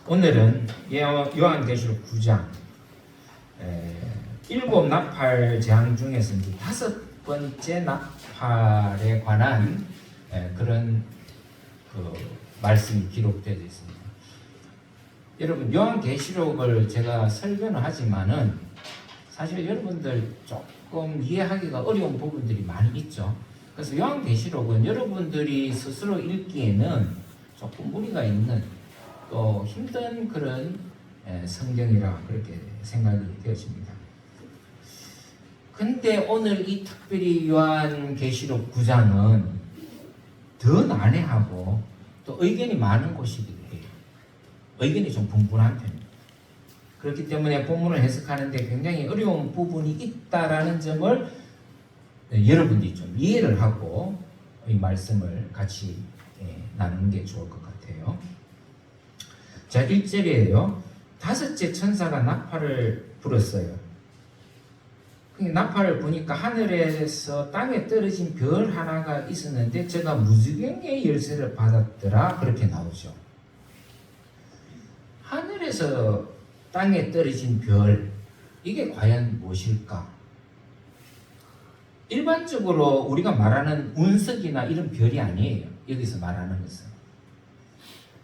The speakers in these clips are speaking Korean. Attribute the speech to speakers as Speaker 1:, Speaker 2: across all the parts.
Speaker 1: 오늘은 요한계시록 9장 일곱 나팔 재앙 중에서 이제 5번째 나팔에 관한 그런 말씀이 기록되어 있습니다. 여러분, 요한계시록을 제가 설교는 하지만은 사실 여러분들 조금 이해하기가 어려운 부분들이 많이 있죠. 그래서 요한계시록은 여러분들이 스스로 읽기에는 조금 무리가 있는 또 힘든 그런 성경이라 그렇게 생각이 되어집니다. 근데 오늘 이 특별히 요한계시록 9장은 더 난해하고 또 의견이 많은 곳이기도 해요. 의견이 좀 분분한 편입니다. 그렇기 때문에 본문을 해석하는데 굉장히 어려운 부분이 있다라는 점을 여러분들이 좀 이해를 하고 이 말씀을 같이 나누는 게 좋을 것 같아요. 자, 1절이에요. 5째 천사가 나팔을 불었어요. 나팔을 보니까 하늘에서 땅에 떨어진 별 하나가 있었는데 제가 무지개의 열쇠를 받았더라, 그렇게 나오죠. 하늘에서 땅에 떨어진 별, 이게 과연 무엇일까? 일반적으로 우리가 말하는 운석이나 이런 별이 아니에요. 여기서 말하는 것은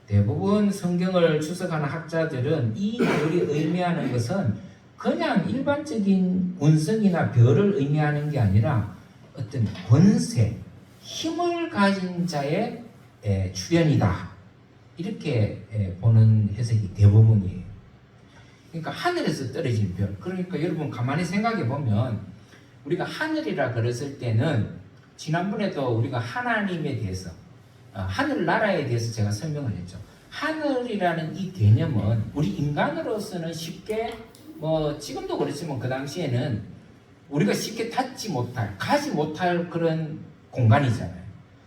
Speaker 1: 대부분 성경을 추석하는 학자들은 이 별이 의미하는 것은 그냥 일반적인 운석이나 별을 의미하는 게 아니라 어떤 권세, 힘을 가진 자의 출현이다, 이렇게 보는 해석이 대부분이에요. 그러니까 하늘에서 떨어진 별. 그러니까 여러분 가만히 생각해 보면 우리가 하늘이라 그랬을 때는 지난번에도 우리가 하나님에 대해서 하늘나라에 대해서 제가 설명을 했죠. 하늘이라는 이 개념은 우리 인간으로서는 쉽게 지금도 그렇지만 그 당시에는 우리가 쉽게 닿지 못할, 가지 못할 그런 공간이잖아요.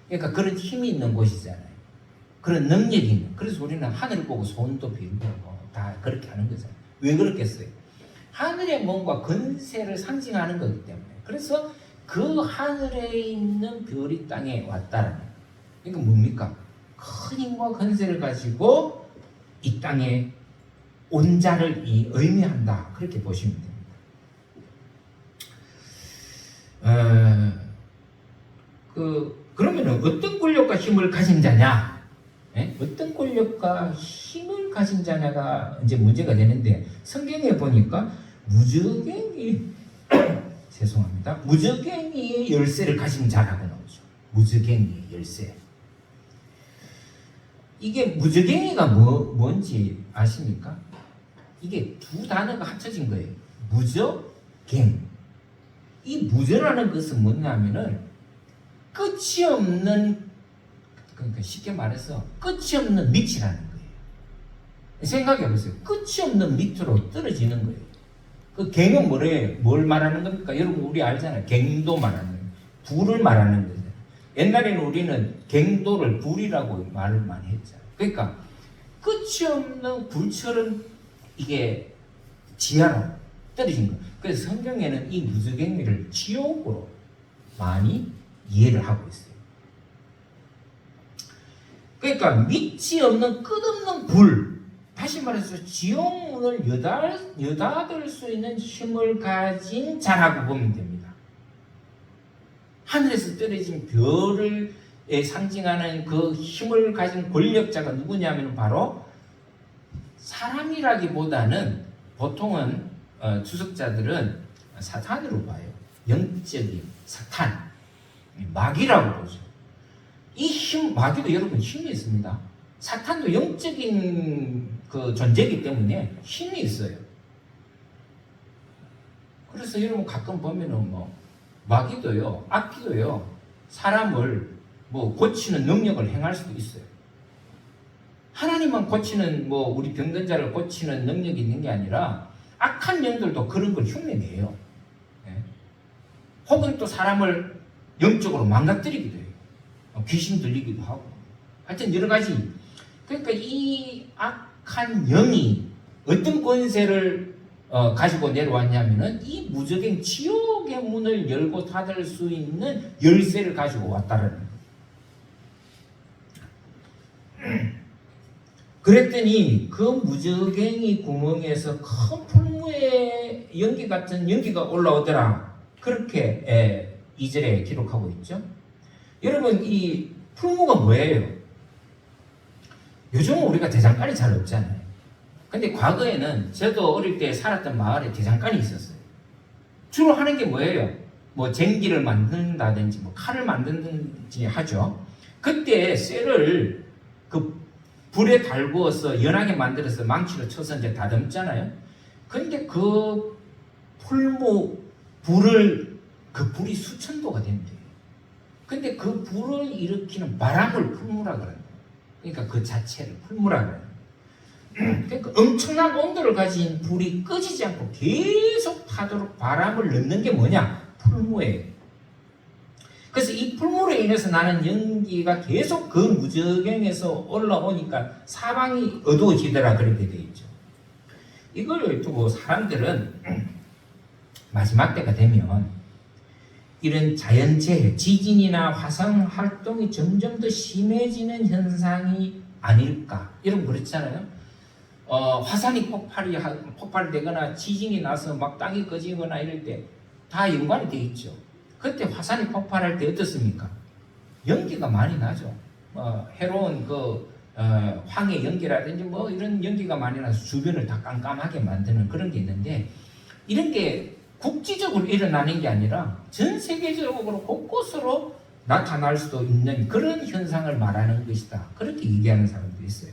Speaker 1: 그러니까 그런 힘이 있는 곳이잖아요. 그런 능력이 있는. 그래서 우리는 하늘 보고 손도 빌고 다 그렇게 하는 거잖아요. 왜 그렇겠어요? 하늘의 뭔가 권세를 상징하는 거기 때문에. 그래서 그 하늘에 있는 별이 땅에 왔다라는. 그러니까 뭡니까? 큰 힘과 권세를 가지고 이 땅에 온 자를 의미한다, 그렇게 보시면 됩니다. 그러면 어떤 권력과 힘을 가진 자냐? 어떤 권력과 힘을 가진 자냐가 이제 문제가 되는데, 성경에 보니까 무저갱이 죄송합니다. 무저갱이의 열쇠를 가진 자라고 나오죠. 무저갱이의 열쇠. 이게 무저갱이가 뭔지 아십니까? 이게 두 단어가 합쳐진 거예요. 무저갱. 이 무저라는 것은 뭐냐면은 끝이 없는, 그러니까 쉽게 말해서 끝이 없는 밑이라는 거예요. 생각해 보세요. 끝이 없는 밑으로 떨어지는 거예요. 그 갱은 뭘 말하는 겁니까? 여러분 우리 알잖아요. 갱도 말하는 거예요. 불을 말하는 거예요. 옛날에는 우리는 갱도를 불이라고 말을 많이 했잖아요. 그러니까 끝이 없는 불처럼 이게 지하로 떨어진 거예요. 그래서 성경에는 이 무저갱이를 지옥으로 많이 이해를 하고 있어요. 그러니까 밑이 없는 끝없는 불, 다시 말해서 지옥 문을 여닫을 수 있는 힘을 가진 자라고 보면 됩니다. 하늘에서 떨어진 별을 상징하는 그 힘을 가진 권력자가 누구냐면 바로 사람이라기보다는 보통은 주석자들은 사탄으로 봐요. 영적인 사탄, 마귀라고 보죠. 이 힘, 마귀도 여러분 힘이 있습니다. 사탄도 영적인 그 존재이기 때문에 힘이 있어요. 그래서 여러분 가끔 보면은 마귀도요, 악귀도요, 사람을 고치는 능력을 행할 수도 있어요. 하나님만 고치는 우리 병든 자를 고치는 능력이 있는 게 아니라 악한 영들도 그런 걸 흉내내요. 혹은 또 사람을 영적으로 망가뜨리기도 해요. 귀신 들리기도 하고. 하여튼 여러 가지. 그러니까 이 악한 영이 어떤 권세를 가지고 내려왔냐면은 이 무저갱 지옥의 문을 열고 닫을 수 있는 열쇠를 가지고 왔다라는 거예요. 그랬더니 그 무저갱이 구멍에서 큰 풀무에 연기 같은 연기가 올라오더라. 그렇게 2절에 기록하고 있죠. 여러분, 이 풀무가 뭐예요? 요즘은 우리가 대장간이 잘 없잖아요. 근데 과거에는 저도 어릴 때 살았던 마을에 대장간이 있었어요. 주로 하는 게 뭐예요? 뭐 쟁기를 만든다든지 뭐 칼을 만든다든지 하죠. 그때 쇠를 그 불에 달구어서 연하게 만들어서 망치로 쳐서 이제 다듬잖아요. 근데 그 풀무 불을 그 불이 수천도가 된대요. 근데 그 불을 일으키는 바람을 풀무라 그래요. 그러니까 그 자체를 풀무라 그래요. 그러니까 엄청난 온도를 가진 불이 꺼지지 않고 계속 타도록 바람을 넣는 게 뭐냐? 풀무예요. 그래서 이 풀무로 인해서 나는 연기가 계속 그 무저갱에서 올라오니까 사방이 어두워지더라, 그렇게 되어 있죠. 이걸 두고 사람들은 마지막 때가 되면 이런 자연재해, 지진이나 화산 활동이 점점 더 심해지는 현상이 아닐까. 여러분 그렇잖아요. 화산이 폭발되거나 지진이 나서 막 땅이 꺼지거나 이럴 때 다 연관이 되어 있죠. 그때 화산이 폭발할 때 어떻습니까? 연기가 많이 나죠. 해로운 황해 연기라든지 뭐 이런 연기가 많이 나서 주변을 다 깜깜하게 만드는 그런 게 있는데, 이런 게 국지적으로 일어나는 게 아니라 전 세계적으로 곳곳으로 나타날 수도 있는 그런 현상을 말하는 것이다. 그렇게 얘기하는 사람도 있어요.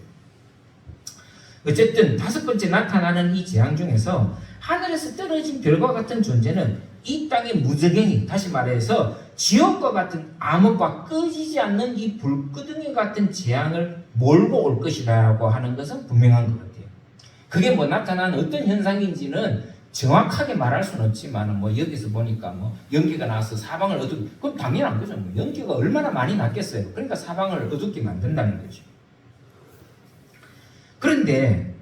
Speaker 1: 어쨌든 5번째 나타나는 이 재앙 중에서 하늘에서 떨어진 별과 같은 존재는 이 땅의 무저갱이, 다시 말해서 지옥과 같은 암흑과 꺼지지 않는 이 불끄덩이 같은 재앙을 몰고 올 것이라고 하는 것은 분명한 것 같아요. 그게 뭐 나타난 어떤 현상인지는 정확하게 말할 수는 없지만, 뭐 여기서 보니까 뭐 연기가 나서 사방을 어둡게, 그건 당연한 거죠. 뭐 연기가 얼마나 많이 났겠어요. 그러니까 사방을 어둡게 만든다는 거죠. 그런데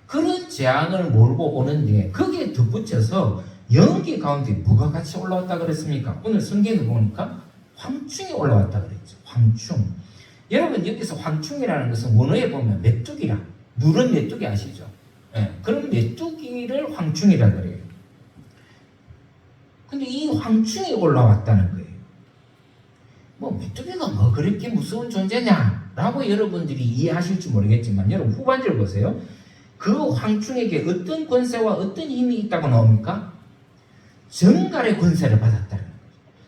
Speaker 1: 그런 재앙을 몰고 오는데 거기에 덧붙여서 연기 가운데 뭐가 같이 올라왔다 그랬습니까? 오늘 성경에 보니까 황충이 올라왔다 그랬죠. 황충. 여러분 여기서 황충이라는 것은 원어에 보면 메뚜기라, 누런 메뚜기 아시죠? 그런 메뚜기를 황충이라 그래요. 근데 이 황충이 올라왔다는 거예요. 뭐 메뚜기가 뭐 그렇게 무서운 존재냐? 라고 여러분들이 이해하실지 모르겠지만, 여러분 후반절 보세요. 그 황충에게 어떤 권세와 어떤 힘이 있다고 나옵니까? 정갈의 권세를 받았다는 거죠.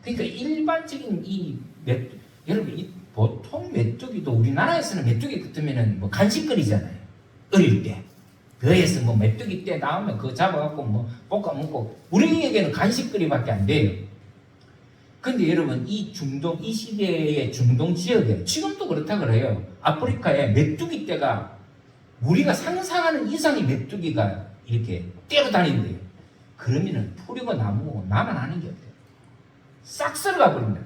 Speaker 1: 그러니까 일반적인 여러분 보통 메뚜기도 우리나라에서는 메뚜기 같으면은 뭐 간식거리잖아요. 어릴 때 배에서 뭐 메뚜기 떼 나오면 그거 잡아갖고 뭐 볶아 먹고, 우리에게는 간식거리밖에 안 돼요. 근데 여러분 이 시대의 중동 지역에 지금도 그렇다 그래요. 아프리카에 메뚜기 떼가 우리가 상상하는 이상의 메뚜기가 이렇게 떼로 다닌대요. 그러면은 풀이고 나무고 남아나는 게 없대요. 싹 썰어가 버린다.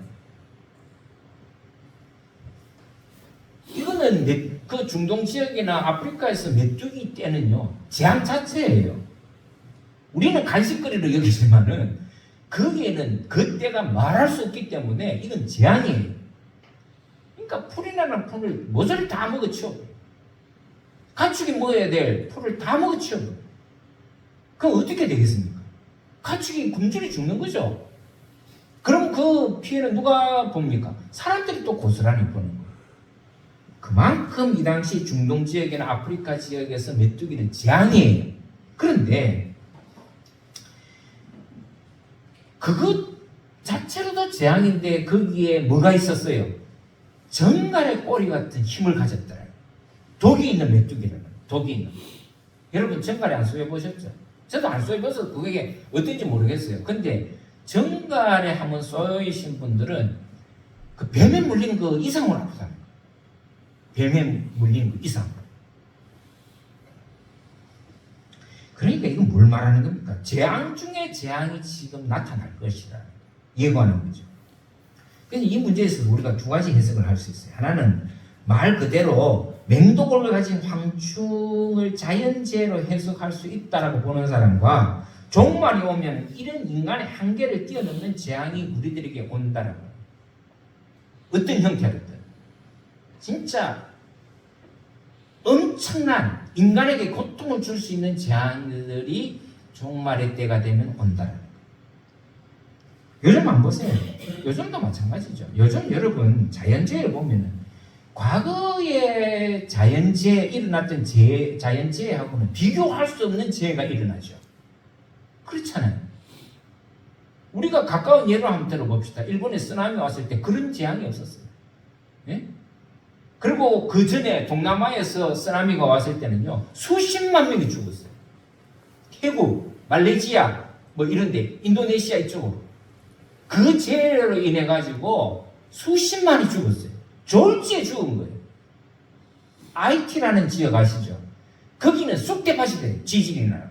Speaker 1: 이거는 그 중동 지역이나 아프리카에서 메뚜기 떼는요 재앙 자체예요. 우리는 간식거리로 여기지만은 거기에는 그 떼가 말할 수 없기 때문에 이건 재앙이에요. 그러니까 풀이나 풀을 모조리 다 먹어치워. 가축이 먹어야 될 풀을 다 먹어치워. 그럼 어떻게 되겠습니까? 가축이 굶주려 죽는 거죠. 그럼 그 피해는 누가 봅니까? 사람들이 또 고스란히 보는 거예요. 그만큼 이 당시 중동 지역이나 아프리카 지역에서 메뚜기는 재앙이에요. 그런데 그것 자체로도 재앙인데 거기에 뭐가 있었어요? 정갈의 꼬리 같은 힘을 가졌더라고요. 독이 있는 메뚜기라는, 독이 있는. 여러분 정갈에 안 쏘여보셨죠? 저도 안 쏘여봐서 그게 어떤지 모르겠어요. 근데 정갈에 한번 쏘이신 분들은 그 뱀에 물린 그 이상으로 아프다. 뱀에 물린 그 이상으로. 그러니까 이건 뭘 말하는 겁니까? 재앙 중에 재앙이 지금 나타날 것이다. 예고하는 거죠. 그래서 이 문제에서 우리가 두 가지 해석을 할 수 있어요. 하나는 말 그대로 맹독을 가진 황충을 자연재해로 해석할 수 있다라고 보는 사람과, 종말이 오면 이런 인간의 한계를 뛰어넘는 재앙이 우리들에게 온다라고. 어떤 형태로든. 진짜 엄청난 인간에게 고통을 줄 수 있는 재앙들이 종말의 때가 되면 온다는 거예요. 요즘 안 보세요. 요즘도 마찬가지죠. 요즘 여러분 자연재해를 보면은 과거에 자연재해 일어났던 자연재해하고는 비교할 수 없는 재해가 일어나죠. 그렇잖아요. 우리가 가까운 예로 한번 들어봅시다. 일본에 쓰나미 왔을 때 그런 재앙이 없었어요. 예? 그리고 그 전에 동남아에서 쓰나미가 왔을 때는요, 수십만 명이 죽었어요. 태국, 말레이시아, 뭐 이런데, 인도네시아 이쪽으로. 그 재해로 인해 가지고 수십만이 죽었어요. 졸지에 죽은 거예요. IT라는 지역 아시죠? 거기는 쑥대밭이 돼요. 지진이 나요.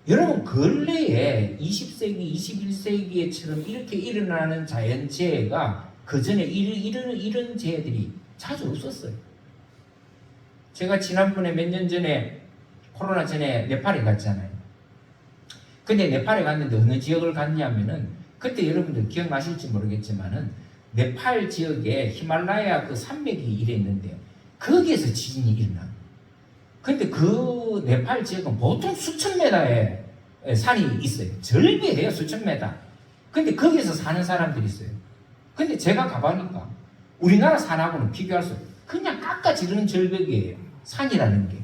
Speaker 1: 여러분, 근래에 20세기, 21세기에처럼 이렇게 일어나는 자연재해가 그 전에 이런 재해들이 자주 없었어요. 제가 지난번에 몇 년 전에 코로나 전에 네팔에 갔잖아요. 근데 네팔에 갔는데 어느 지역을 갔냐면은 그때 여러분들 기억나실지 모르겠지만은 네팔 지역에 히말라야 그 산맥이 이랬는데요. 거기에서 지진이 일어나. 근데 그 네팔 지역은 보통 수천 메다의 산이 있어요. 절비해요, 수천 메다. 근데 거기에서 사는 사람들이 있어요. 근데 제가 가보니까 우리나라 산하고는 비교할 수 없어요. 그냥 깎아지르는 절벽이에요. 산이라는 게.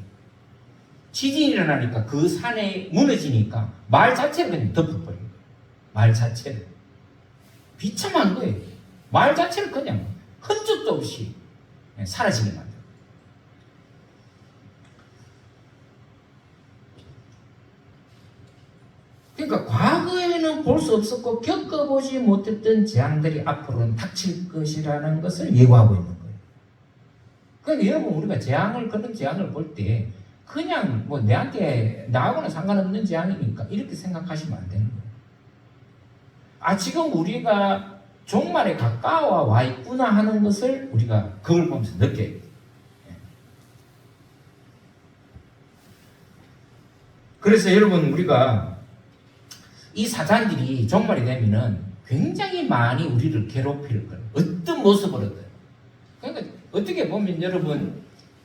Speaker 1: 지진이 일어나니까 그 산에 무너지니까 말 자체를 그냥 덮어버려요. 말 자체를. 비참한 거예요. 말 자체를 그냥 흔적도 없이 사라지게 만들어요. 그러니까 과거에는 볼 수 없었고 겪어보지 못했던 재앙들이 앞으로는 닥칠 것이라는 것을 예고하고 있는 거예요. 그러니까 여러분, 우리가 그런 재앙을 볼 때 그냥 뭐 나하고는 상관없는 재앙이니까 이렇게 생각하시면 안 되는 거예요. 지금 우리가 종말에 가까워 와 있구나 하는 것을 우리가 그걸 보면서 느껴야 돼요. 그래서 여러분, 우리가 이 사단들이 종말이 되면은 굉장히 많이 우리를 괴롭힐 거예요. 어떤 모습으로든. 그러니까 어떻게 보면 여러분,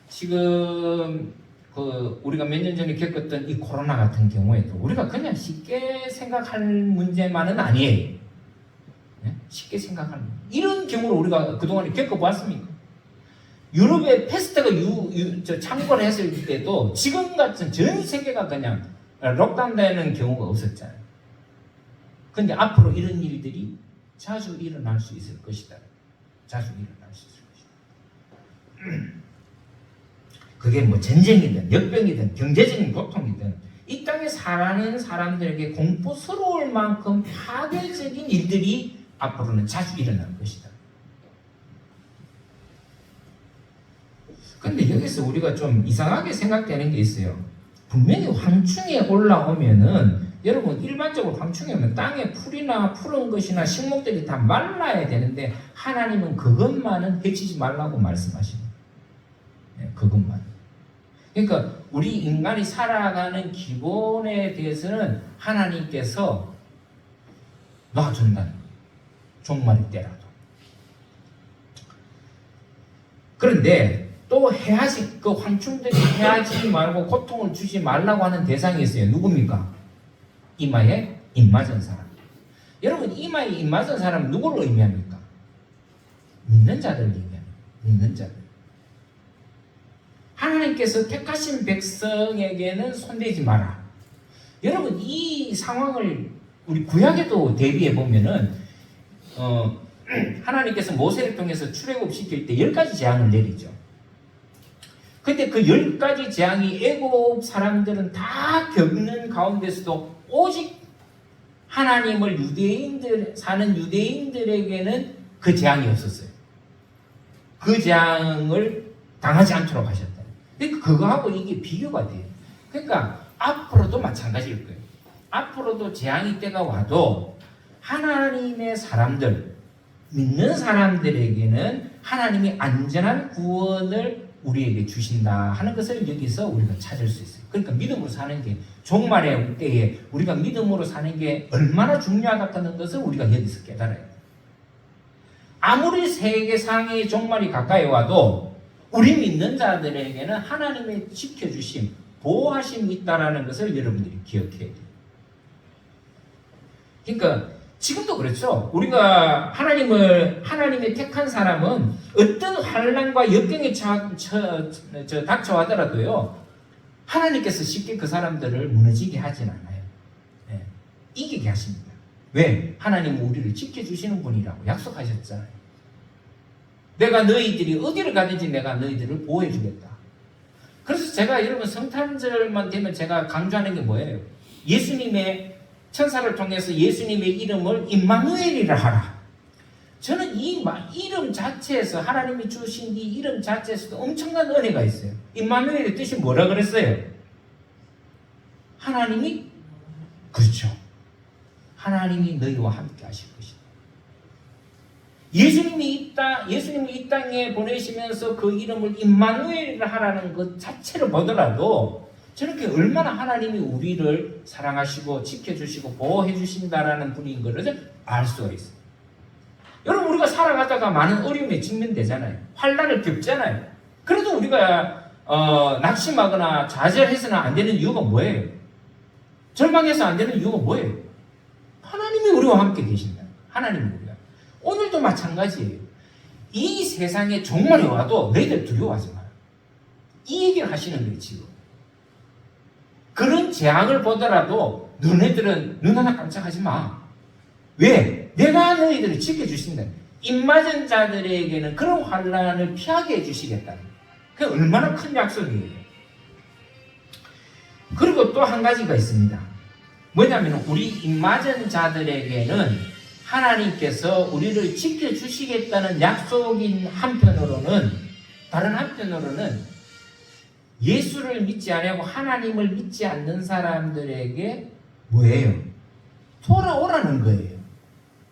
Speaker 1: 지금 우리가 몇 년 전에 겪었던 이 코로나 같은 경우에도 우리가 그냥 쉽게 생각할 문제만은 아니에요. 네? 쉽게 생각하는 이런 경우를 우리가 그동안에 겪어보았습니까? 유럽의 패스트가 창궐을 했을 때도 지금 같은 전 세계가 그냥 록다운 되는 경우가 없었잖아요. 근데 앞으로 이런 일들이 자주 일어날 수 있을 것이다. 자주 일어날 수 있을 것이다. 그게 뭐 전쟁이든 역병이든 경제적인 고통이든 이 땅에 살아가는 사람들에게 공포스러울 만큼 파괴적인 일들이 앞으로는 자주 일어날 것이다. 근데 여기서 우리가 좀 이상하게 생각되는 게 있어요. 분명히 황충에 올라오면은 여러분, 일반적으로 황충에 오면 땅에 풀이나 푸른 것이나 식목들이 다 말라야 되는데 하나님은 그것만은 해치지 말라고 말씀하시는 거예요. 그것만. 그러니까 우리 인간이 살아가는 기본에 대해서는 하나님께서 놔준다는 거예요. 종말이 때라도. 그런데 또 그 황충들이 해하지 말고 고통을 주지 말라고 하는 대상이 있어요. 누굽니까? 이마에 입맞은 사람. 여러분, 이마에 입맞은 사람은 누구를 의미합니까? 믿는 자들을 의미합니다. 믿는 자들. 하나님께서 택하신 백성에게는 손대지 마라. 여러분, 이 상황을 우리 구약에도 대비해 보면은 하나님께서 모세를 통해서 출애굽시킬 때 10가지 재앙을 내리죠. 근데 그 10가지 재앙이 애굽 사람들은 다 겪는 가운데서도 오직 하나님을 사는 유대인들에게는 그 재앙이 없었어요. 그 재앙을 당하지 않도록 하셨다. 그러니까 그거하고 이게 비교가 돼요. 그러니까 앞으로도 마찬가지일 거예요. 앞으로도 재앙이 때가 와도 하나님의 사람들, 믿는 사람들에게는 하나님이 안전한 구원을 우리에게 주신다 하는 것을 여기서 우리가 찾을 수 있어요. 그러니까 믿음으로 사는 게, 종말의 때에 우리가 믿음으로 사는 게 얼마나 중요하다는 것을 우리가 여기서 깨달아야 돼요. 아무리 세계상의 종말이 가까이 와도 우리 믿는 자들에게는 하나님의 지켜주심, 보호하심이 있다는 것을 여러분들이 기억해야 돼요. 그러니까 지금도 그렇죠. 우리가 하나님의 택한 사람은 어떤 환난과 역경이 닥쳐하더라도요, 하나님께서 쉽게 그 사람들을 무너지게 하진 않아요. 네. 이기게 하십니다. 왜? 하나님은 우리를 지켜주시는 분이라고 약속하셨잖아요. 내가 너희들이 어디를 가든지 내가 너희들을 보호해 주겠다. 그래서 제가 여러분 성탄절만 되면 제가 강조하는 게 뭐예요? 예수님의 천사를 통해서 예수님의 이름을 임마누엘이라 하라. 저는 이 이름 자체에서 하나님이 주신 이 이름 자체에서도 엄청난 은혜가 있어요. 임마누엘의 뜻이 뭐라 그랬어요? 하나님이, 그렇죠, 하나님이 너희와 함께 하실 것이다. 예수님을 이 땅에 보내시면서 그 이름을 임마누엘이라 하라는 것 자체를 보더라도 저렇게 얼마나 하나님이 우리를 사랑하시고 지켜주시고 보호해 주신다라는 분인 것을 알 수가 있어요. 여러분, 우리가 살아가다가 많은 어려움에 직면되잖아요. 환난을 겪잖아요. 그래도 우리가 낙심하거나 좌절해서는 안 되는 이유가 뭐예요? 절망해서 안 되는 이유가 뭐예요? 하나님이 우리와 함께 계신다. 하나님이 우리가. 오늘도 마찬가지예요. 이 세상에 종말이 와도 너희들 두려워하지 마라. 이 얘기를 하시는 거예요, 지금. 그런 재앙을 보더라도 너네들은 눈 하나 깜짝하지 마. 왜? 내가 너희들을 지켜주신다. 입맞은 자들에게는 그런 환난을 피하게 해주시겠다. 그게 얼마나 큰 약속이에요. 그리고 또 한 가지가 있습니다. 뭐냐면 우리 입맞은 자들에게는 하나님께서 우리를 지켜주시겠다는 약속인 한편으로는, 다른 한편으로는 예수를 믿지 않고 하나님을 믿지 않는 사람들에게 뭐예요? 돌아오라는 거예요.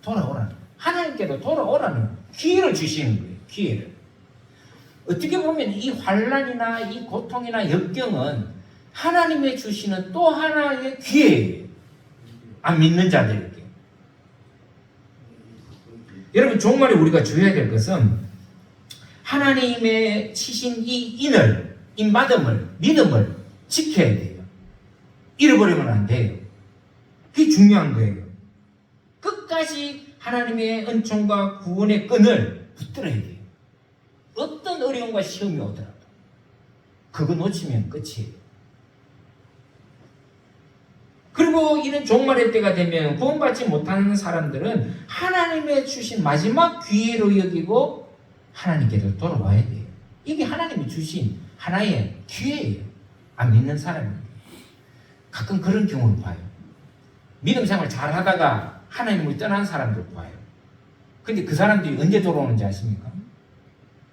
Speaker 1: 돌아오라는. 하나님께도 돌아오라는 기회를 주시는 거예요. 기회를. 어떻게 보면 이 환난이나 이 고통이나 역경은 하나님의 주시는 또 하나의 기회예요. 안 믿는 자들에게. 여러분, 종말에 우리가 주의해야 될 것은 하나님의 치신 이 인을, 임받음을, 믿음을 지켜야 돼요. 잃어버리면 안 돼요. 그게 중요한 거예요. 끝까지 하나님의 은총과 구원의 끈을 붙들어야 돼요. 어떤 어려움과 시험이 오더라도 그거 놓치면 끝이에요. 그리고 이런 종말의 때가 되면 구원받지 못하는 사람들은 하나님의 주신 마지막 기회로 여기고 하나님께로 돌아와야 돼요. 이게 하나님이 주신 하나의 기회예요. 안 믿는 사람입니다. 가끔 그런 경우를 봐요. 믿음 생활 잘 하다가 하나님을 떠난 사람들 봐요. 근데 그 사람들이 언제 돌아오는지 아십니까?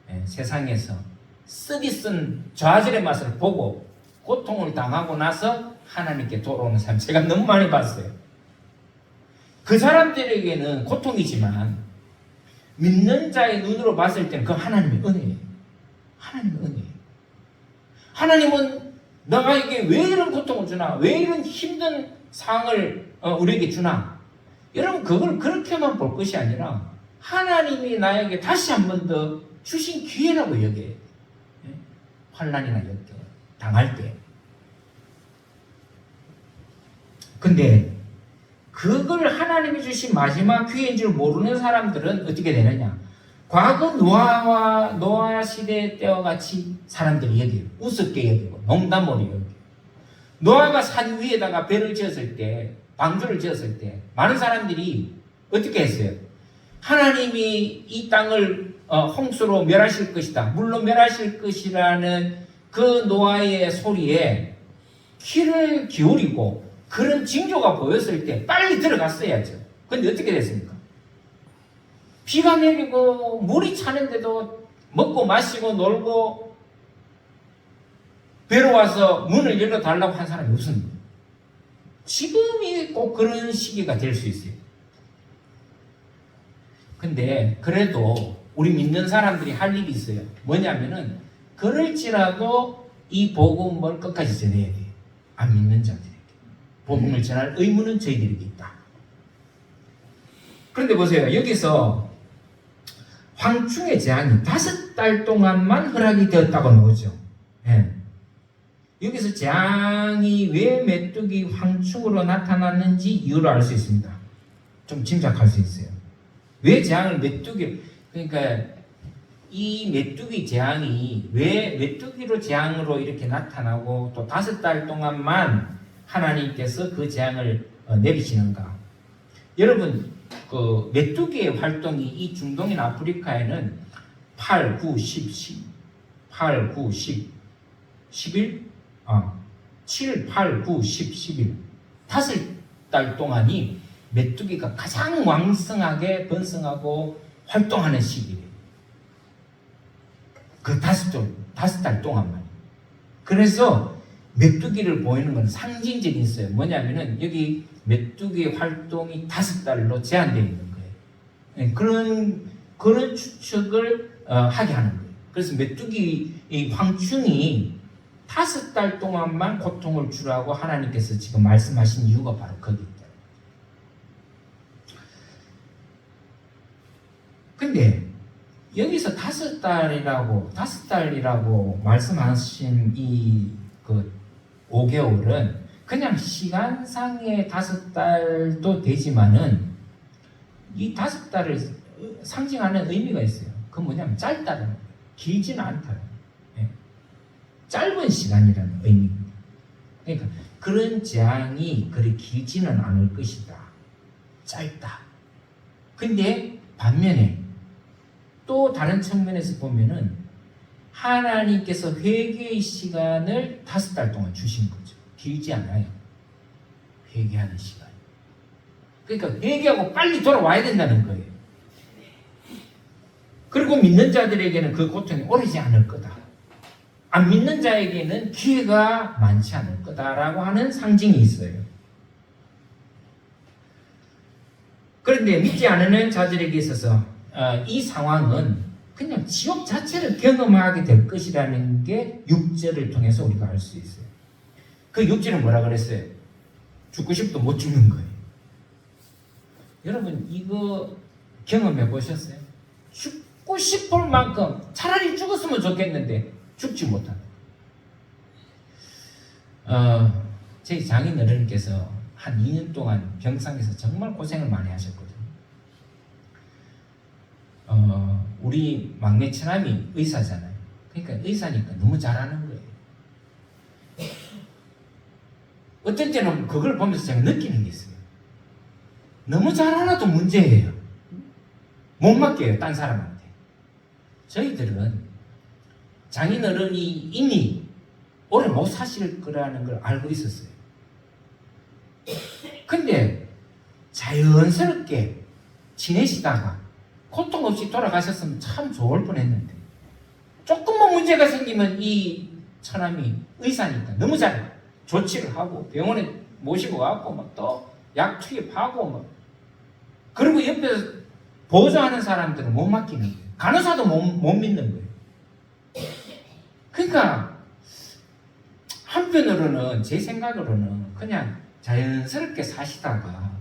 Speaker 1: 네, 세상에서 쓰디 쓴 좌절의 맛을 보고 고통을 당하고 나서 하나님께 돌아오는 사람 제가 너무 많이 봤어요. 그 사람들에게는 고통이지만 믿는 자의 눈으로 봤을 때는 그 하나님의 은혜예요. 하나님의 은혜예요. 하나님은 너에게 왜 이런 고통을 주나? 왜 이런 힘든 상황을 우리에게 주나? 여러분, 그걸 그렇게만 볼 것이 아니라 하나님이 나에게 다시 한 번 더 주신 기회라고 여겨야 돼요. 환난이나 역경 당할 때. 근데 그걸 하나님이 주신 마지막 기회인 줄 모르는 사람들은 어떻게 되느냐? 과거 노아 시대 때와 같이 사람들이 여겨요. 우습게 여기고 농담으로 여기고. 노아가 산 위에다가 배를 지었을 때, 방주를 지었을 때 많은 사람들이 어떻게 했어요? 하나님이 이 땅을 홍수로 멸하실 것이다, 물로 멸하실 것이라는 그 노아의 소리에 귀를 기울이고 그런 징조가 보였을 때 빨리 들어갔어야죠. 근데 어떻게 됐습니까? 비가 내리고 물이 차는데도 먹고 마시고 놀고 배로 와서 문을 열어달라고 한 사람이 없습니다. 지금이 꼭 그런 시기가 될 수 있어요. 근데 그래도 우리 믿는 사람들이 할 일이 있어요. 뭐냐면은 그럴지라도 이 복음을 끝까지 전해야 돼요. 안 믿는 자들에게. 복음을 전할 의무는 저희들에게 있다. 그런데 보세요. 여기서 황충의 재앙이 5달 동안만 허락이 되었다고 나오죠. 예. 여기서 재앙이 왜 메뚜기 황충으로 나타났는지 이유를 알 수 있습니다. 좀 짐작할 수 있어요. 왜 재앙을 그러니까 이 메뚜기 재앙이 왜 메뚜기로 재앙으로 이렇게 나타나고 또 5달 동안만 하나님께서 그 재앙을 내리시는가? 여러분, 그 메뚜기의 활동이 이 중동인 아프리카에는 8, 9, 10, 11, 7, 8, 9, 10, 11 5달 동안이 메뚜기가 가장 왕성하게 번성하고 활동하는 시기예요. 그 5달 동안만. 그래서 메뚜기를 보이는 건 상징적인 있어요. 뭐냐면은 여기 메뚜기의 활동이 5달로 제한되어 있는 거예요. 그런 추측을 하게 하는 거예요. 그래서 메뚜기 황충이 5달 동안만 고통을 주라고 하나님께서 지금 말씀하신 이유가 바로 거기 있다. 근데 여기서 5달이라고 말씀하신 이 그 5개월은 그냥 시간상의 5달도 되지만은 이 5달을 상징하는 의미가 있어요. 그건 뭐냐면 짧다는 거예요. 길지는 않다는 거예요. 예. 짧은 시간이라는 의미입니다. 그러니까 그런 재앙이 그리 길지는 않을 것이다. 짧다. 근데 반면에 또 다른 측면에서 보면은 하나님께서 회개의 시간을 5달 동안 주신 거죠. 길지 않아요. 회개하는 시간. 그러니까 회개하고 빨리 돌아와야 된다는 거예요. 그리고 믿는 자들에게는 그 고통이 오래지 않을 거다. 안 믿는 자에게는 기회가 많지 않을 거다라고 하는 상징이 있어요. 그런데 믿지 않는 자들에게 있어서 이 상황은 그냥 지옥 자체를 경험하게 될 것이라는 게 6절을 통해서 우리가 알 수 있어요. 그 6절은 뭐라 그랬어요? 죽고 싶도 못 죽는 거예요. 여러분 이거 경험해 보셨어요? 죽고 싶을 만큼 차라리 죽었으면 좋겠는데 죽지 못한다. 제 장인 어른께서 한 2년 동안 병상에서 정말 고생을 많이 하셨거든요. 우리 막내 처남이 의사잖아요. 그러니까 의사니까 너무 잘하는 거예요. 어떤 때는 그걸 보면서 제가 느끼는 게 있어요. 너무 잘하나도 문제예요. 못 맡겨요, 딴 사람한테. 저희들은 장인어른이 이미 오래 못 사실 거라는 걸 알고 있었어요. 근데 자연스럽게 지내시다가 고통 없이 돌아가셨으면 참 좋을 뻔했는데 조금만 문제가 생기면 이 처남이 의사니까 너무 잘해. 조치를 하고 병원에 모시고 가고 막 또 약 투입하고 막 그리고 옆에서 보조하는 사람들은 못 맡기는 거예요. 간호사도 못 믿는 거예요. 그러니까 한편으로는 제 생각으로는 그냥 자연스럽게 사시다가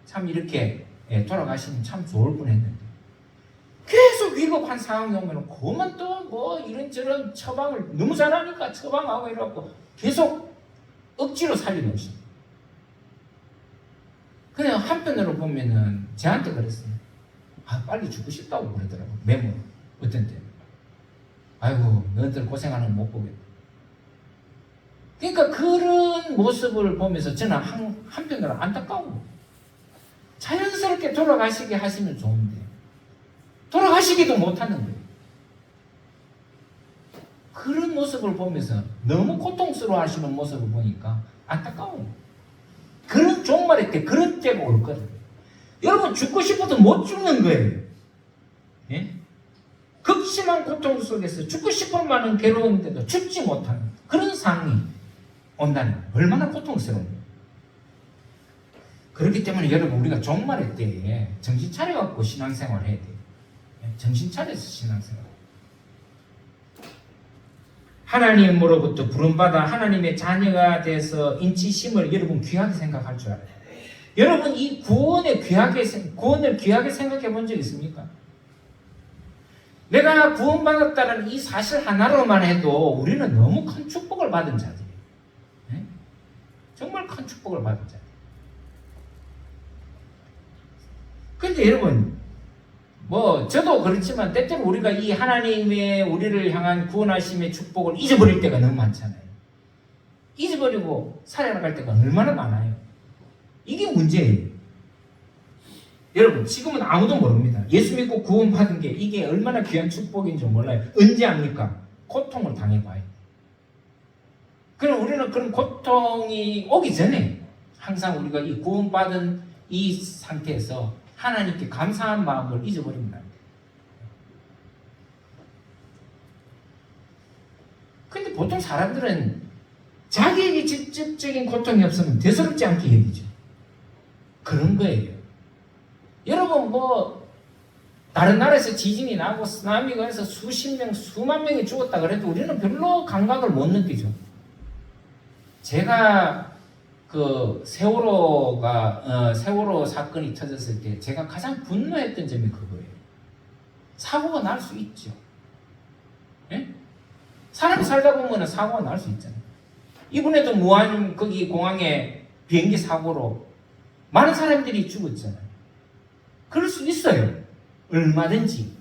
Speaker 1: 참 이렇게 돌아가시면 참 좋을 뻔했는데 계속 위급한 상황이 오면 그만 또 뭐 이런저런 처방을 너무 잘하니까 처방하고 이래갖고 계속 억지로 살려놓으십니다. 그냥 한편으로 보면은 저한테 그랬어요. 빨리 죽고 싶다고 그러더라고. 메모 어떤 때. 아이고 너희들 고생하는 거 못 보겠다. 그러니까 그런 모습을 보면서 저는 한편으로 안타까워. 자연스럽게 돌아가시게 하시면 좋은데 돌아가시기도 못하는 거예요. 그런 모습을 보면서 너무 고통스러워 하시는 모습을 보니까 안타까워요. 그런 종말의 때 그런 때가 올 거예요. 여러분 죽고 싶어도 못 죽는 거예요. 예? 극심한 고통 속에서 죽고 싶을 만한 괴로움인데도 죽지 못하는 그런 상황이 온다는 거예요. 얼마나 고통스러워요. 그렇기 때문에 여러분 우리가 종말의 때에 정신 차려갖고 신앙생활 해야 돼요. 정신 차려서 신앙생활. 하나님으로부터 부름받아 하나님의 자녀가 돼서 인치심을 여러분 귀하게 생각할 줄 알아요. 여러분 이 구원을 귀하게 생각해 본 적 있습니까? 내가 구원받았다는 이 사실 하나로만 해도 우리는 너무 큰 축복을 받은 자들이에요. 네? 정말 큰 축복을 받은 자들. 근데 여러분, 저도 그렇지만 때때로 우리가 이 하나님의 우리를 향한 구원하심의 축복을 잊어버릴 때가 너무 많잖아요. 잊어버리고 살아나갈 때가 얼마나 많아요. 이게 문제예요. 여러분, 지금은 아무도 모릅니다. 예수 믿고 구원받은 게 이게 얼마나 귀한 축복인지 몰라요. 언제 합니까? 고통을 당해봐요. 그럼 우리는 그런 고통이 오기 전에 항상 우리가 이 구원받은 이 상태에서 하나님께 감사한 마음을 잊어버립니다. 근데 보통 사람들은 자기에게 직접적인 고통이 없으면 대수롭지 않게 여기죠. 그런 거예요. 여러분, 다른 나라에서 지진이 나고 쓰나미가 해서 수십 명, 수만 명이 죽었다 그래도 우리는 별로 감각을 못 느끼죠. 제가 세월호 사건이 터졌을 때 제가 가장 분노했던 점이 그거예요. 사고가 날 수 있죠. 예? 사람이 살다 보면 사고가 날 수 있잖아요. 이번에도 무안 거기 공항에 비행기 사고로 많은 사람들이 죽었잖아요. 그럴 수 있어요. 얼마든지.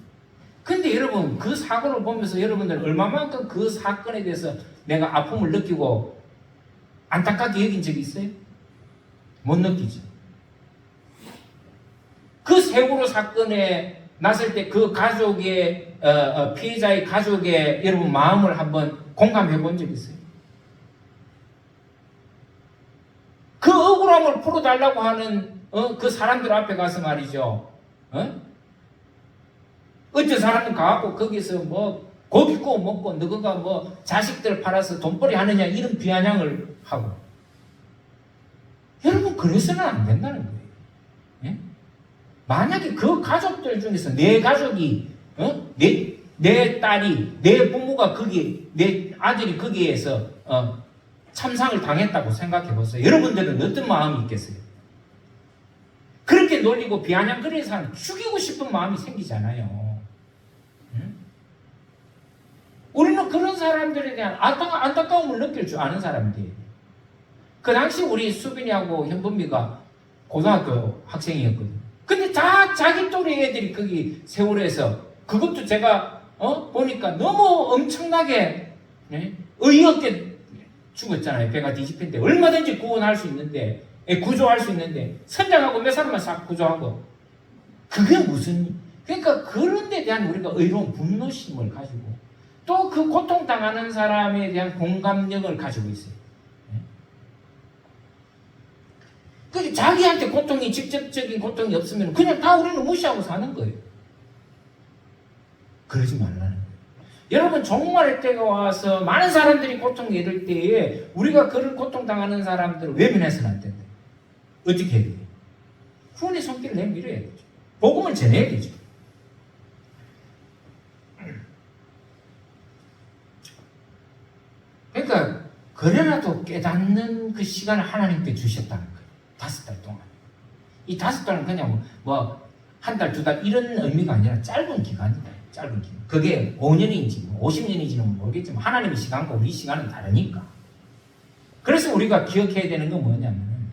Speaker 1: 근데 여러분, 그 사고를 보면서 여러분들은 얼마만큼 그 사건에 대해서 내가 아픔을 느끼고 안타깝게 여긴 적이 있어요? 못 느끼죠. 그 세월호 사건에 났을 때 그 가족의 피해자의 가족의 여러분 마음을 한번 공감해 본 적 있어요? 그 억울함을 풀어달라고 하는 그 사람들 앞에 가서 말이죠. 어떤 사람은 가갖고 거기서 고기 구워 먹고 너가 자식들 팔아서 돈벌이 하느냐 이런 비아냥을 하고. 여러분, 그래서는 안 된다는 거예요. 예? 만약에 그 가족들 중에서 내 가족이 내 딸이 내 부모가 내 아들이 거기에서 참상을 당했다고 생각해 보세요. 여러분들은 어떤 마음이 있겠어요? 그렇게 놀리고 비아냥거리는 사람 죽이고 싶은 마음이 생기잖아요. 우리는 그런 사람들에 대한 안타까움을 느낄 줄 아는 사람들이에요. 그 당시 우리 수빈이하고 현범이가 고등학교 학생이었거든요. 근데 자기 또래 애들이 거기 세월에서 그것도 제가 보니까 너무 엄청나게 어이없게 죽었잖아요. 배가 뒤집힌데 얼마든지 구원할 수 있는데 구조할 수 있는데 선장하고 몇 사람만 싹 구조하고 그게 무슨 그러니까 그런 데 대한 우리가 의로운 분노심을 가지고 또 그 고통당하는 사람에 대한 공감력을 가지고 있어요. 그 자기한테 고통이 직접적인 고통이 없으면 그냥 다 우리는 무시하고 사는 거예요. 그러지 말라는 거예요. 여러분, 종말의 때가 와서 많은 사람들이 고통을 잃을 때에 우리가 그런 고통당하는 사람들을 외면해서는 안 된다. 어떻게 해야 돼요? 구원의 손길을 내밀어야 되죠. 복음을 전해야 되죠. 그러니까 그래라도 깨닫는 그 시간을 하나님께 주셨다는 거예요. 5달 동안. 이 5달은 그냥 한 달, 2달 이런 의미가 아니라 짧은 기간이다. 짧은 기간. 그게 5년인지 50년인지는 모르겠지만 하나님의 시간과 우리 시간은 다르니까. 그래서 우리가 기억해야 되는 건 뭐냐면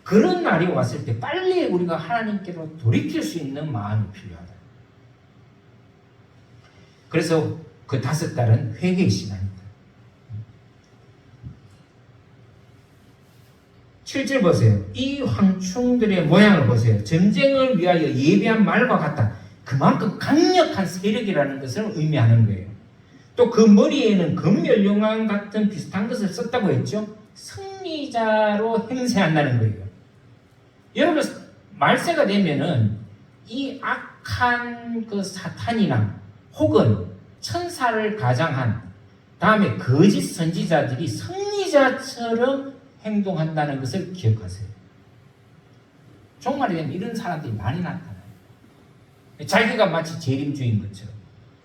Speaker 1: 그런 날이 왔을 때 빨리 우리가 하나님께로 돌이킬 수 있는 마음이 필요하다. 그래서 그 5달은 회개의 시간입니다. 7절 보세요. 이 황충들의 모양을 보세요. 전쟁을 위하여 예비한 말과 같다. 그만큼 강력한 세력이라는 것을 의미하는 거예요. 또 그 머리에는 금멸용왕 같은 비슷한 것을 썼다고 했죠. 승리자로 행세한다는 거예요. 여러분, 말세가 되면은 이 악한 그 사탄이나 혹은 천사를 가장한 다음에 거짓 선지자들이 승리자처럼 행동한다는 것을 기억하세요. 종말이 되면 이런 사람들이 많이 나타나요. 자기가 마치 재림주인 것처럼,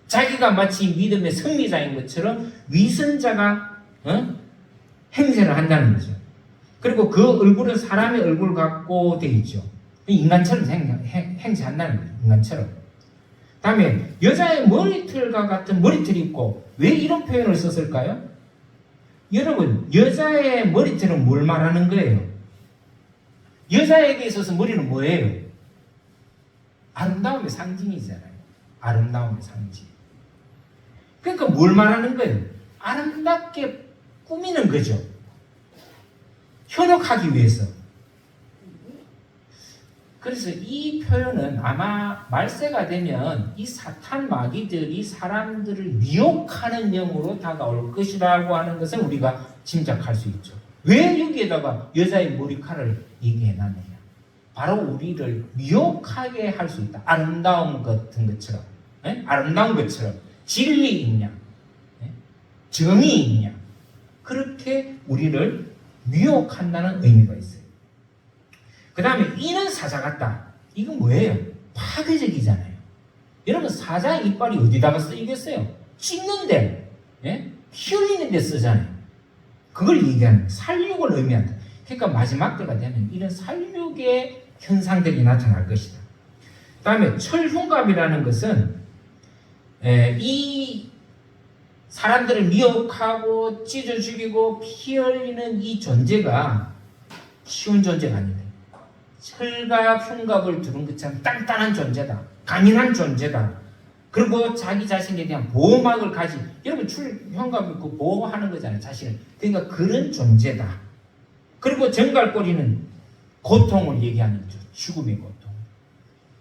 Speaker 1: 자기가 마치 믿음의 승리자인 것처럼 위선자가 행세를 한다는 거죠. 그리고 그 얼굴은 사람의 얼굴 같고 돼 있죠. 인간처럼 행세한다는 거예요. 인간처럼. 다음에 여자의 머리털과 같은 머리털이 있고 왜 이런 표현을 썼을까요? 여러분, 여자의 머리털은 뭘 말하는 거예요? 여자에게 있어서 머리는 뭐예요? 아름다움의 상징이잖아요. 아름다움의 상징. 그러니까 뭘 말하는 거예요? 아름답게 꾸미는 거죠. 현혹하기 위해서. 그래서 이 표현은 아마 말세가 되면 이 사탄 마귀들이 사람들을 미혹하는 영으로 다가올 것이라고 하는 것을 우리가 짐작할 수 있죠. 왜 여기에다가 여자의 머리카락을 얘기해놨느냐? 바로 우리를 미혹하게 할 수 있다. 아름다움 같은 것처럼, 아름다운 것처럼 진리 있냐, 정의 있냐, 그렇게 우리를 미혹한다는 의미가 있어요. 그 다음에 이는 사자 같다. 이건 뭐예요? 파괴적이잖아요. 여러분, 사자의 이빨이 어디다가 쓰이겠어요? 찢는데, 피 흘리는 데 쓰잖아요. 그걸 얘기하는, 살육을 의미한다. 그러니까 마지막 때가 되면 이런 살육의 현상들이 나타날 것이다. 그 다음에 철흉갑이라는 것은 이 사람들을 미혹하고 찢어 죽이고 피 흘리는 이 존재가 쉬운 존재가 아니다. 철과 흉갑을 두른 것처럼 단단한 존재다. 강인한 존재다. 그리고 자기 자신에 대한 보호막을 가진, 여러분 흉갑을 그 보호하는 거잖아요, 자신을. 그러니까 그런 존재다. 그리고 정갈꼬리는 고통을 얘기하는 거죠. 죽음의 고통.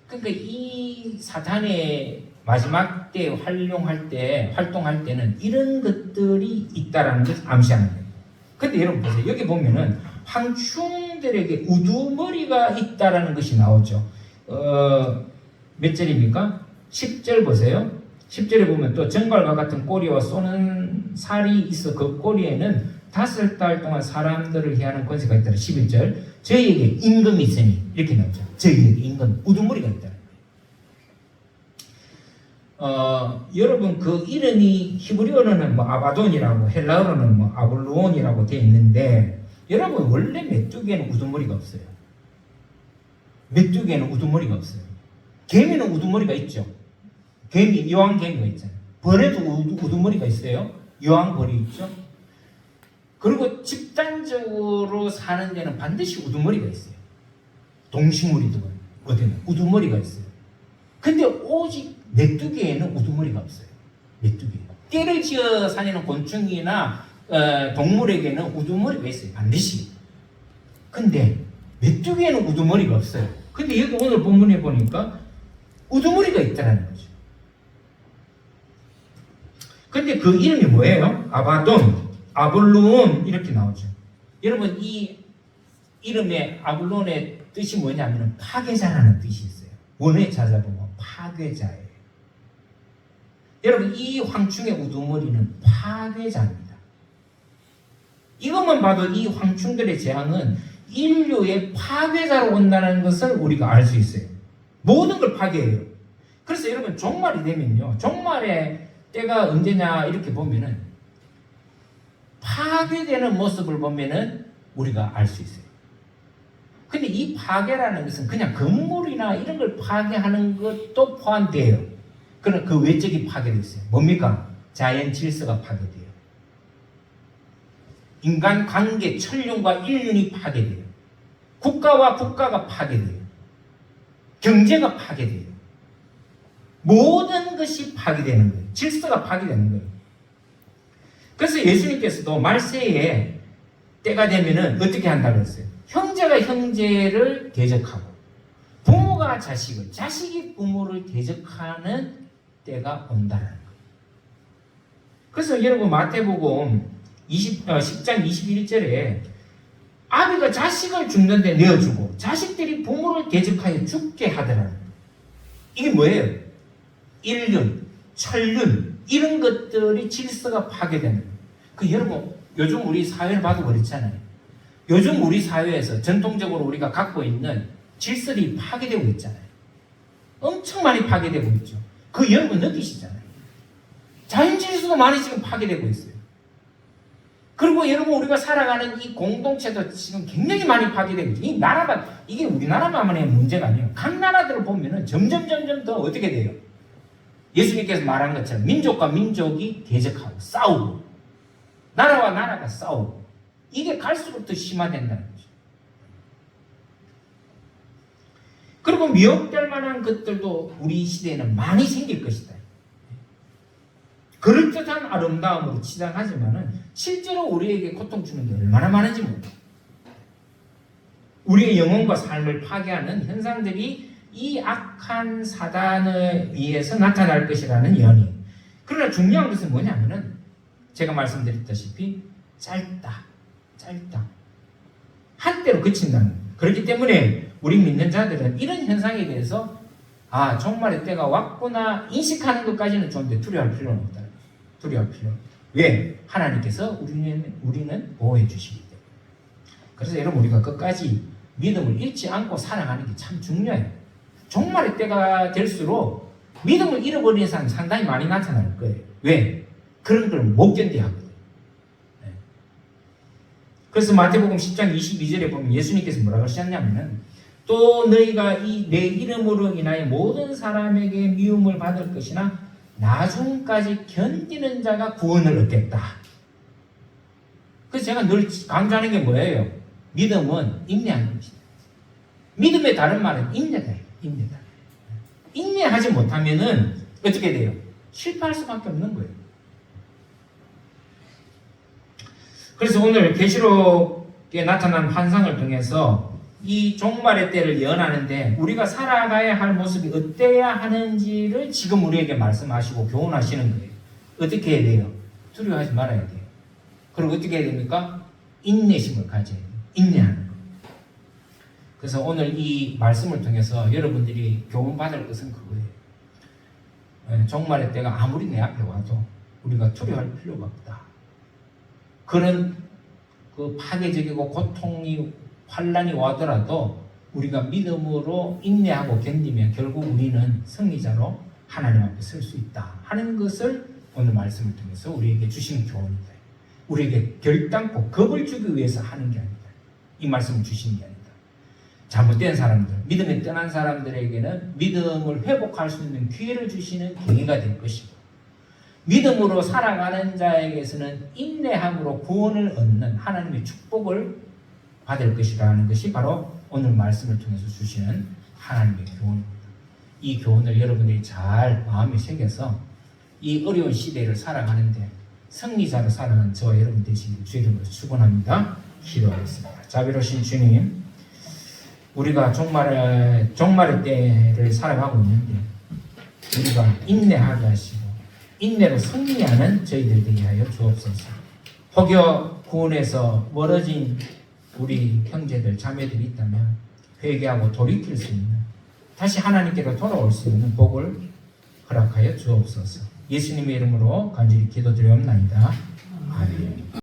Speaker 1: 그러니까 이 사탄의 마지막 때 활동할 때는 이런 것들이 있다라는 것을 암시하는 거예요. 근데 여러분 보세요. 여기 보면은 황충들에게 우두머리가 있다라는 것이 나오죠. 몇 절입니까? 10절 보세요. 10절에 보면 또 정갈과 같은 꼬리와 쏘는 살이 있어 그 꼬리에는 5달 동안 사람들을 해하는 권세가 있다라. 11절 저희에게 임금이 있으니 이렇게 나오죠. 저희에게 임금, 우두머리가 있다. 여러분 그 이름이 히브리어로는 뭐 아바돈이라고 헬라어로는 뭐 아볼루온이라고 되어 있는데 여러분 원래 메뚜기에는 우두머리가 없어요. 메뚜기에는 우두머리가 없어요. 개미는 우두머리가 있죠. 개미, 여왕개미가 있잖아요. 벌에도 우두머리가 있어요. 여왕벌이 있죠. 그리고 집단적으로 사는 데는 반드시 우두머리가 있어요. 동식물이든 어디는 우두머리가 있어요. 근데 오직 메뚜기에는 우두머리가 없어요. 메뚜기. 떼를 지어 사는 곤충이나 동물에게는 우두머리가 있어요. 반드시. 근데 메뚜기에는 우두머리가 없어요. 근데 여기 오늘 본문에 보니까 우두머리가 있다는 거죠. 근데 그 이름이 뭐예요? 아바돈, 아볼루온 이렇게 나오죠. 여러분 이 이름의 아볼론의 뜻이 뭐냐면 파괴자라는 뜻이 있어요. 원어에 찾아보면 파괴자예요. 여러분 이 황충의 우두머리는 파괴자입니다. 이것만 봐도 이 황충들의 재앙은 인류의 파괴자로 온다는 것을 우리가 알 수 있어요. 모든 걸 파괴해요. 그래서 여러분 종말이 되면요, 종말의 때가 언제냐 이렇게 보면은 파괴되는 모습을 보면은 우리가 알 수 있어요. 근데 이 파괴라는 것은 그냥 건물이나 이런 걸 파괴하는 것도 포함돼요. 그러나 그 외적이 파괴되어 있어요. 뭡니까? 자연 질서가 파괴돼요. 인간 관계, 천륜과 인륜이 파괴돼요. 국가와 국가가 파괴돼요. 경제가 파괴돼요. 모든 것이 파괴되는 거예요. 질서가 파괴되는 거예요. 그래서 예수님께서도 말세에 때가 되면은 어떻게 한다고 했어요? 형제가 형제를 대적하고 부모가 자식을, 자식이 부모를 대적하는 때가 온다는 거예요. 그래서 여러분 마태복음 10장 21절에 아비가 자식을 죽는데 내어주고 자식들이 부모를 대적하여 죽게 하더라는 거예요. 이게 뭐예요? 인륜, 천륜 이런 것들이 질서가 파괴되는 거예요. 그 여러분 요즘 우리 사회를 봐도 그렇잖아요. 요즘 우리 사회에서 전통적으로 우리가 갖고 있는 질서들이 파괴되고 있잖아요. 엄청 많이 파괴되고 있죠. 그 여러분 느끼시잖아요. 자연 질서도 많이 지금 파괴되고 있어요. 그리고 여러분 우리가 살아가는 이 공동체도 지금 굉장히 많이 파괴되고 있죠. 이 나라가 이게 우리나라만의 문제가 아니에요. 각 나라들을 보면은 점점 더 어떻게 돼요? 예수님께서 말한 것처럼 민족과 민족이 대적하고 싸우고 나라와 나라가 싸우고 이게 갈수록 더 심화된다는 거죠. 그리고 미혹될 만한 것들도 우리 시대에는 많이 생길 것이다. 그럴듯한 아름다움으로 치장하지만은 실제로 우리에게 고통 주는 게 얼마나 많은지 몰라. 우리의 영혼과 삶을 파괴하는 현상들이 이 악한 사단에 의해서 나타날 것이라는 연이. 그러나 중요한 것은 뭐냐면은 제가 말씀드렸다시피 짧다. 한때로 그친다는 거예요. 그렇기 때문에 우리 믿는 자들은 이런 현상에 대해서 종말의 때가 왔구나 인식하는 것까지는 좋은데 두려워할 필요는 없다. 두려워할 필요. 왜? 하나님께서 우리는 보호해 주시기 때문에. 그래서 여러분 우리가 끝까지 믿음을 잃지 않고 살아가는 게 참 중요해요. 종말의 때가 될수록 믿음을 잃어버리는 사람이 상당히 많이 나타날 거예요. 왜? 그런 걸 못 견뎌야 하거든요. 네. 그래서 마태복음 10장 22절에 보면 예수님께서 뭐라고 하셨냐면은 또 너희가 내 이름으로 인하여 모든 사람에게 미움을 받을 것이나 나중까지 견디는 자가 구원을 얻겠다. 그래서 제가 늘 강조하는 게 뭐예요? 믿음은 인내하는 것이다. 믿음의 다른 말은 인내다. 인내하지 못하면은 어떻게 돼요? 실패할 수밖에 없는 거예요. 그래서 오늘 계시록에 나타난 환상을 통해서 이 종말의 때를 예언하는데 우리가 살아가야 할 모습이 어때야 하는지를 지금 우리에게 말씀하시고 교훈하시는 거예요. 어떻게 해야 돼요? 두려워하지 말아야 돼요. 그리고 어떻게 해야 됩니까? 인내심을 가져야 돼요. 인내하는 거예요. 그래서 오늘 이 말씀을 통해서 여러분들이 교훈받을 것은 그거예요. 종말의 때가 아무리 내 앞에 와도 우리가 두려워할 필요가 없다. 그런 그 파괴적이고 고통이 환난이 와더라도 우리가 믿음으로 인내하고 견디면 결국 우리는 승리자로 하나님 앞에 설 수 있다 하는 것을 오늘 말씀을 통해서 우리에게 주시는 교훈이다. 우리에게 결단코 겁을 주기 위해서 하는 게 아니다. 이 말씀을 주시는 게 아니다. 잘못된 사람들, 믿음에 떠난 사람들에게는 믿음을 회복할 수 있는 기회를 주시는 계기가 될 것이고 믿음으로 살아가는 자에게서는 인내함으로 구원을 얻는 하나님의 축복을 받을 것이라는 것이 바로 오늘 말씀을 통해서 주시는 하나님의 교훈입니다. 이 교훈을 여러분들이 잘 마음에 새겨서 이 어려운 시대를 살아가는데 승리자로 살아가는 저와 여러분 되시기를 주의 이름으로 축원합니다. 기도하겠습니다. 자비로우신 주님, 우리가 종말의 때를 살아가고 있는데 우리가 인내하게 하시고 인내로 승리하는 저희들 되게 하여 주옵소서. 혹여 구원에서 멀어진 우리 형제들 자매들이 있다면 회개하고 돌이킬 수 있는 다시 하나님께로 돌아올 수 있는 복을 허락하여 주옵소서. 예수님의 이름으로 간절히 기도드리옵나이다. 아멘.